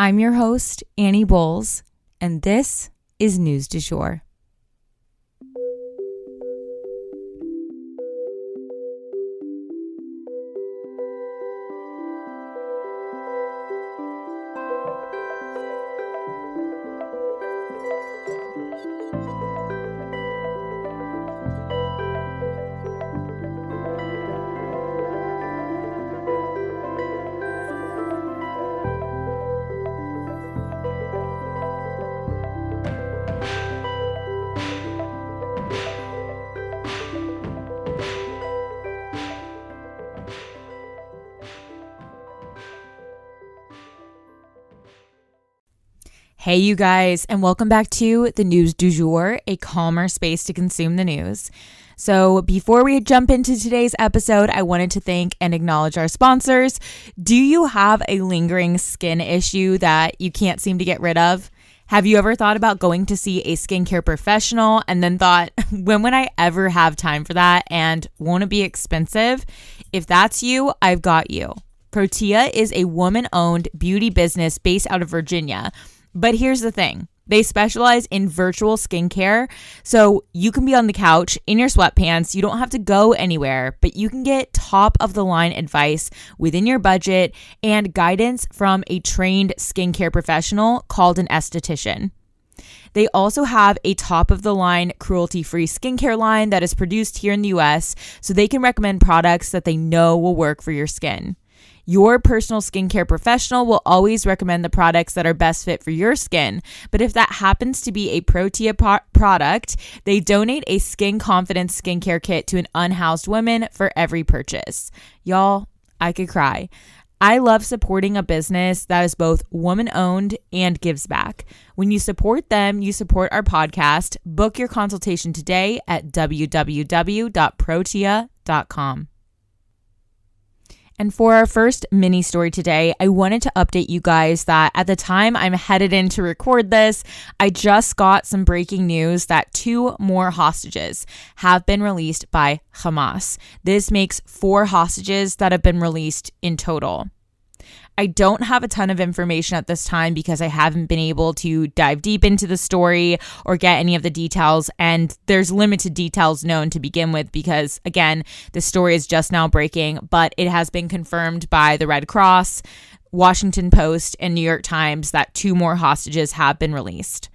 I'm your host, Annie Bowles, and this is News du Jour. Hey, you guys, and welcome back to the News du Jour, a calmer space to consume the news. So before we jump into today's episode, I wanted to thank and acknowledge our sponsors. Do you have a lingering skin issue that you can't seem to get rid of? Have you ever thought about going to see a skincare professional and then thought, when would I ever have time for that, and won't it be expensive? If that's you, I've got you. Protea is a woman-owned beauty business based out of Virginia. But here's the thing. They specialize in virtual skincare, so you can be on the couch in your sweatpants. You don't have to go anywhere, but you can get top-of-the-line advice within your budget and guidance from a trained skincare professional called an esthetician. They also have a top-of-the-line cruelty-free skincare line that is produced here in the US, so they can recommend products that they know will work for your skin. Your personal skincare professional will always recommend the products that are best fit for your skin. But if that happens to be a Protea product, they donate a skin confidence skincare kit to an unhoused woman for every purchase. Y'all, I could cry. I love supporting a business that is both woman-owned and gives back. When you support them, you support our podcast. Book your consultation today at www.protea.com. And for our first mini story today, I wanted to update you guys that at the time I'm headed in to record this, I just got some breaking news that 2 more hostages have been released by Hamas. This makes 4 hostages that have been released in total. I don't have a ton of information at this time because I haven't been able to dive deep into the story or get any of the details, and there's limited details known to begin with because, again, the story is just now breaking, but it has been confirmed by the Red Cross, Washington Post, and New York Times that 2 more hostages have been released.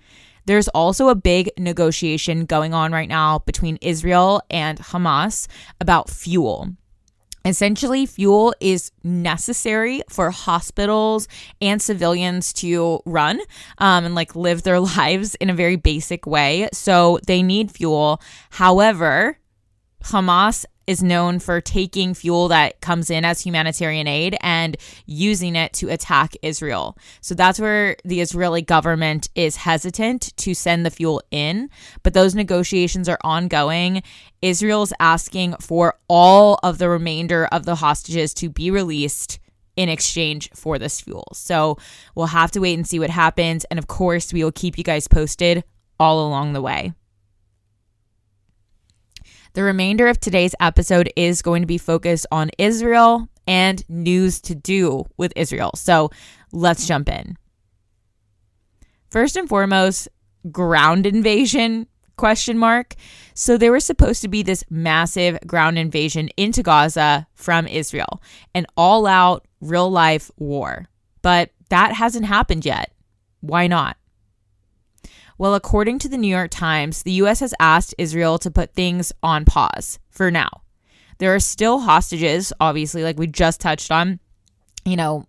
There's also a big negotiation going on right now between Israel and Hamas about fuel. Essentially, fuel is necessary for hospitals and civilians to run and live their lives in a very basic way. So they need fuel. However, Hamas is known for taking fuel that comes in as humanitarian aid and using it to attack Israel. So that's where the Israeli government is hesitant to send the fuel in, but those negotiations are ongoing. Israel's asking for all of the remainder of the hostages to be released in exchange for this fuel. So we'll have to wait and see what happens. And of course, we will keep you guys posted all along the way. The remainder of today's episode is going to be focused on Israel and news to do with Israel. So let's jump in. First and foremost, ground invasion ? So there was supposed to be this massive ground invasion into Gaza from Israel, an all-out real-life war. But that hasn't happened yet. Why not? Well, according to the New York Times, the U.S. has asked Israel to put things on pause for now. There are still hostages, obviously, like we just touched on,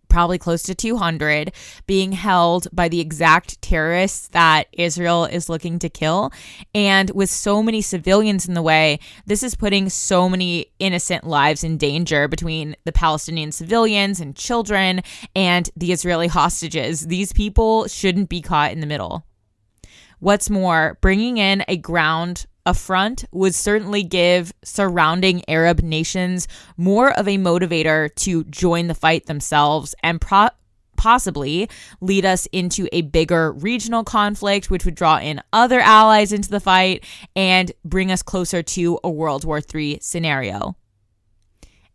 probably close to 200 being held by the exact terrorists that Israel is looking to kill. And with so many civilians in the way, this is putting so many innocent lives in danger between the Palestinian civilians and children and the Israeli hostages. These people shouldn't be caught in the middle. What's more, bringing in a ground affront would certainly give surrounding Arab nations more of a motivator to join the fight themselves and possibly lead us into a bigger regional conflict, which would draw in other allies into the fight and bring us closer to a World War III scenario.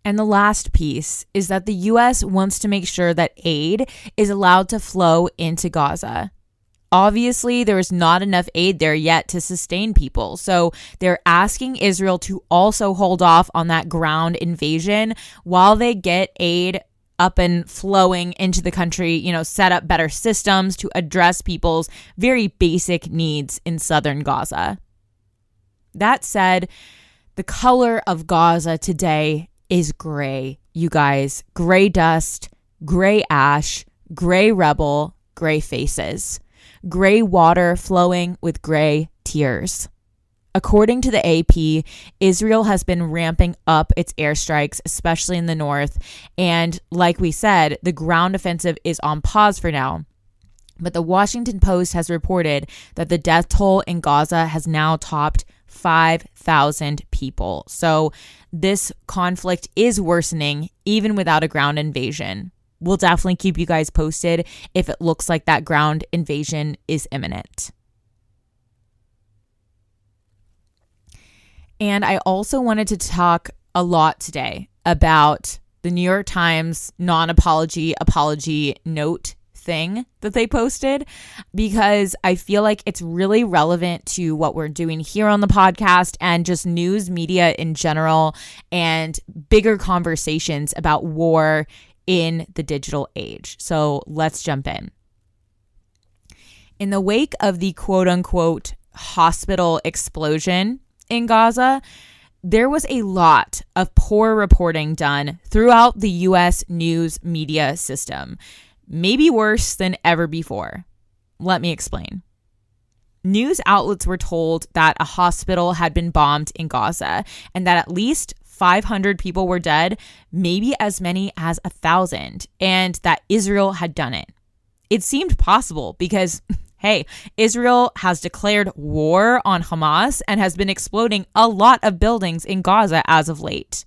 And the last piece is that the US wants to make sure that aid is allowed to flow into Gaza. Obviously, there is not enough aid there yet to sustain people. So they're asking Israel to also hold off on that ground invasion while they get aid up and flowing into the country, set up better systems to address people's very basic needs in southern Gaza. That said, the color of Gaza today is gray, you guys. Gray dust, gray ash, gray rubble, gray faces. Gray water flowing with gray tears. According to the AP, Israel has been ramping up its airstrikes, especially in the north. And like we said, the ground offensive is on pause for now. But the Washington Post has reported that the death toll in Gaza has now topped 5,000 people. So this conflict is worsening even without a ground invasion. We'll definitely keep you guys posted if it looks like that ground invasion is imminent. And I also wanted to talk a lot today about the New York Times non-apology apology note thing that they posted, because I feel like it's really relevant to what we're doing here on the podcast and just news media in general and bigger conversations about war in the digital age. So let's jump in. In the wake of the quote unquote hospital explosion in Gaza, there was a lot of poor reporting done throughout the US news media system. Maybe worse than ever before. Let me explain. News outlets were told that a hospital had been bombed in Gaza and that at least 500 people were dead, maybe as many as 1,000, and that Israel had done it. It seemed possible because, hey, Israel has declared war on Hamas and has been exploding a lot of buildings in Gaza as of late.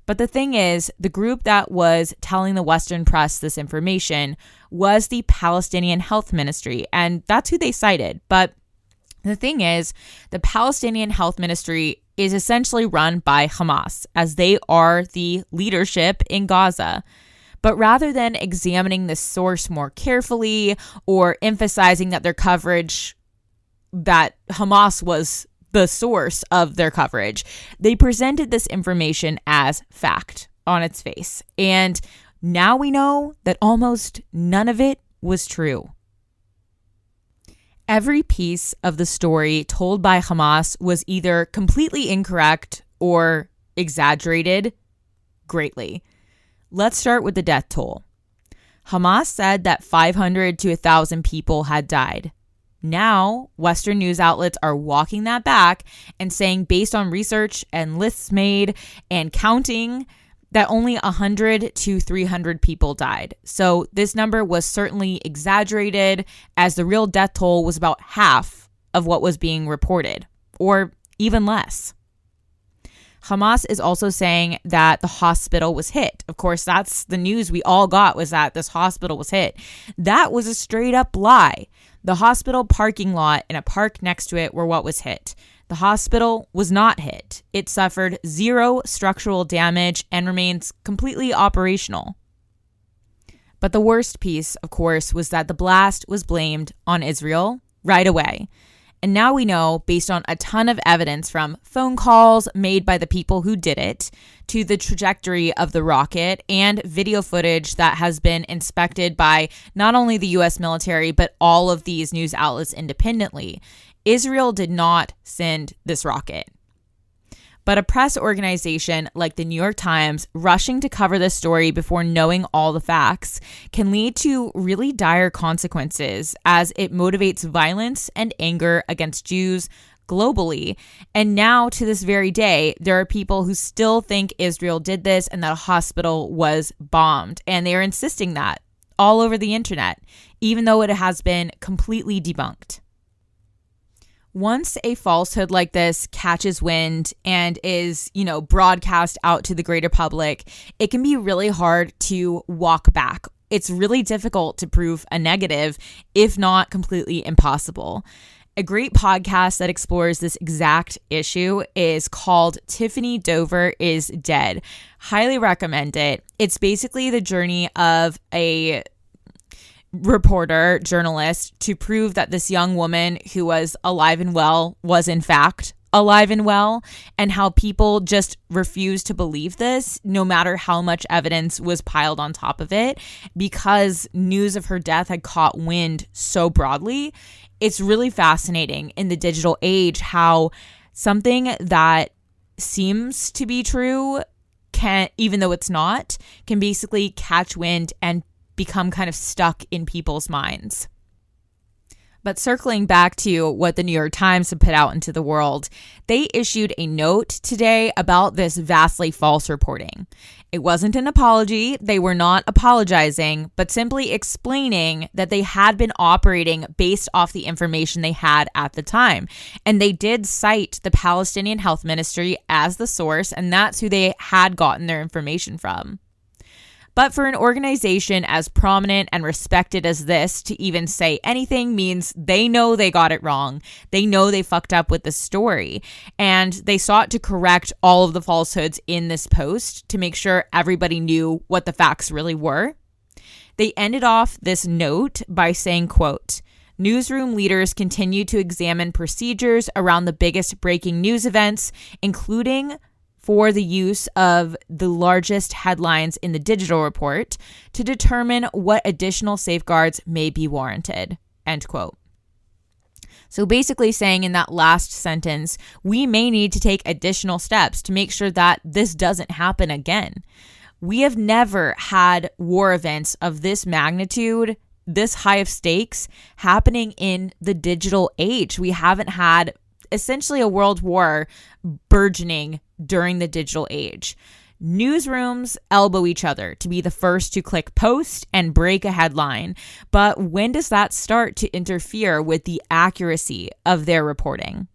But the thing is, the group that was telling the Western press this information was the Palestinian Health Ministry, and that's who they cited. But the thing is, the Palestinian Health Ministry is essentially run by Hamas, as they are the leadership in Gaza. But rather than examining the source more carefully or emphasizing that their coverage, that Hamas was the source of their coverage, they presented this information as fact on its face. And now we know that almost none of it was true. Every piece of the story told by Hamas was either completely incorrect or exaggerated greatly. Let's start with the death toll. Hamas said that 500 to 1,000 people had died. Now, Western news outlets are walking that back and saying, based on research and lists made and counting, that only 100 to 300 people died. So this number was certainly exaggerated, as the real death toll was about half of what was being reported, or even less. Hamas is also saying that the hospital was hit. Of course, that's the news we all got, was that this hospital was hit. That was a straight up lie. The hospital parking lot and a park next to it were what was hit. The hospital was not hit. It suffered zero structural damage and remains completely operational. But the worst piece, of course, was that the blast was blamed on Israel right away. And now we know, based on a ton of evidence from phone calls made by the people who did it, to the trajectory of the rocket and video footage that has been inspected by not only the US military, but all of these news outlets independently, Israel did not send this rocket. But a press organization like the New York Times rushing to cover this story before knowing all the facts can lead to really dire consequences, as it motivates violence and anger against Jews globally. And now, to this very day, there are people who still think Israel did this and that a hospital was bombed. And they are insisting that all over the internet, even though it has been completely debunked. Once a falsehood like this catches wind and is, broadcast out to the greater public, it can be really hard to walk back. It's really difficult to prove a negative, if not completely impossible, A great podcast that explores this exact issue is called Tiffany Dover is Dead. Highly recommend it. It's basically the journey of a journalist, to prove that this young woman who was alive and well was in fact alive and well, and how people just refused to believe this no matter how much evidence was piled on top of it, because news of her death had caught wind so broadly. It's really fascinating in the digital age how something that seems to be true can, even though it's not, can basically catch wind and become kind of stuck in people's minds. But circling back to what the New York Times had put out into the world, they issued a note today about this vastly false reporting. It wasn't an apology. They were not apologizing, but simply explaining that they had been operating based off the information they had at the time. And they did cite the Palestinian Health Ministry as the source, and that's who they had gotten their information from. But for an organization as prominent and respected as this to even say anything means they know they got it wrong. They know they fucked up with the story. And they sought to correct all of the falsehoods in this post to make sure everybody knew what the facts really were. They ended off this note by saying, quote, "Newsroom leaders continue to examine procedures around the biggest breaking news events, including for the use of the largest headlines in the digital report, to determine what additional safeguards may be warranted," end quote. So basically saying in that last sentence, we may need to take additional steps to make sure that this doesn't happen again. We have never had war events of this magnitude, this high of stakes, happening in the digital age. We haven't had essentially a world war burgeoning during the digital age. Newsrooms elbow each other to be the first to click post and break a headline. But when does that start to interfere with the accuracy of their reporting?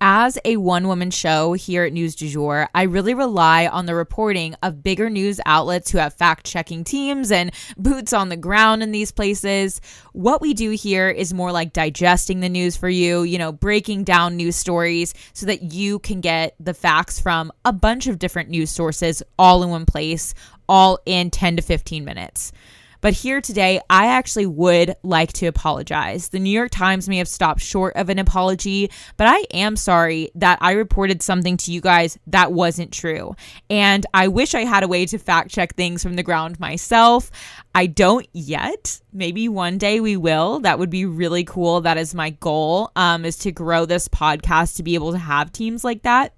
As a one-woman show here at News du Jour, I really rely on the reporting of bigger news outlets who have fact-checking teams and boots on the ground in these places. What we do here is more like digesting the news for you, breaking down news stories so that you can get the facts from a bunch of different news sources all in one place, all in 10 to 15 minutes. But here today, I actually would like to apologize. The New York Times may have stopped short of an apology, but I am sorry that I reported something to you guys that wasn't true. And I wish I had a way to fact check things from the ground myself. I don't yet. Maybe one day we will. That would be really cool. That is my goal, is to grow this podcast to be able to have teams like that.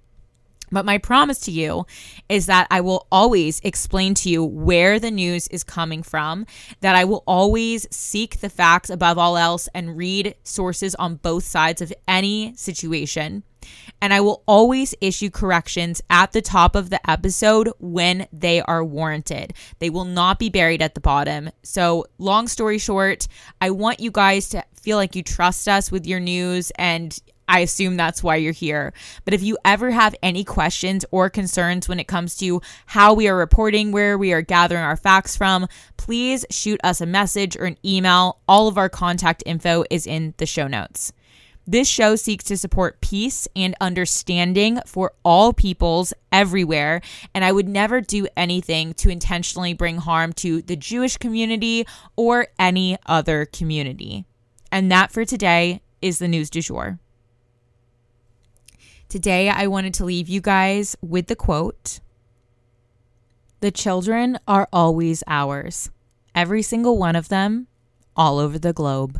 But my promise to you is that I will always explain to you where the news is coming from, that I will always seek the facts above all else and read sources on both sides of any situation. And I will always issue corrections at the top of the episode when they are warranted. They will not be buried at the bottom. So long story short, I want you guys to feel like you trust us with your news, and I assume that's why you're here. But if you ever have any questions or concerns when it comes to how we are reporting, where we are gathering our facts from, please shoot us a message or an email. All of our contact info is in the show notes. This show seeks to support peace and understanding for all peoples everywhere, and I would never do anything to intentionally bring harm to the Jewish community or any other community. And that for today is the News du Jour. Today, I wanted to leave you guys with the quote, "The children are always ours, every single one of them, all over the globe."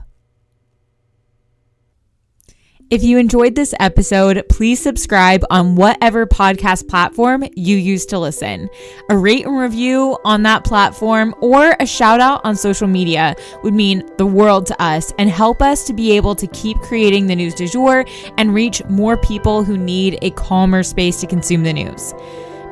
If you enjoyed this episode, please subscribe on whatever podcast platform you use to listen. A rate and review on that platform or a shout out on social media would mean the world to us and help us to be able to keep creating the News du Jour and reach more people who need a calmer space to consume the news.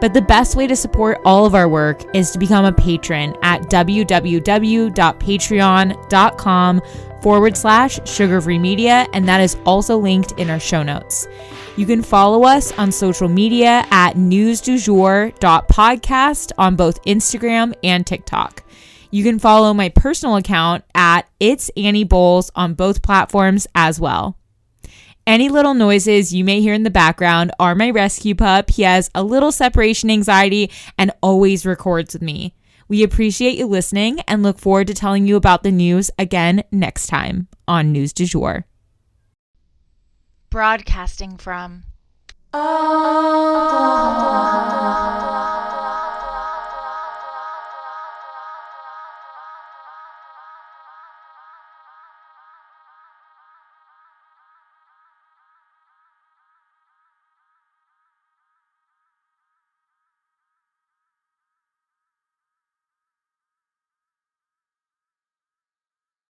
But the best way to support all of our work is to become a patron at www.patreon.com/sugarfree media, and that is also linked in our show notes. You can follow us on social media at newsdujour.podcast on both Instagram and TikTok. You can follow my personal account at It's Annie Bowles on both platforms as well. Any little noises you may hear in the background are my rescue pup. He has a little separation anxiety and always records with me. We appreciate you listening and look forward to telling you about the news again next time on News du Jour. Broadcasting from Oklahoma.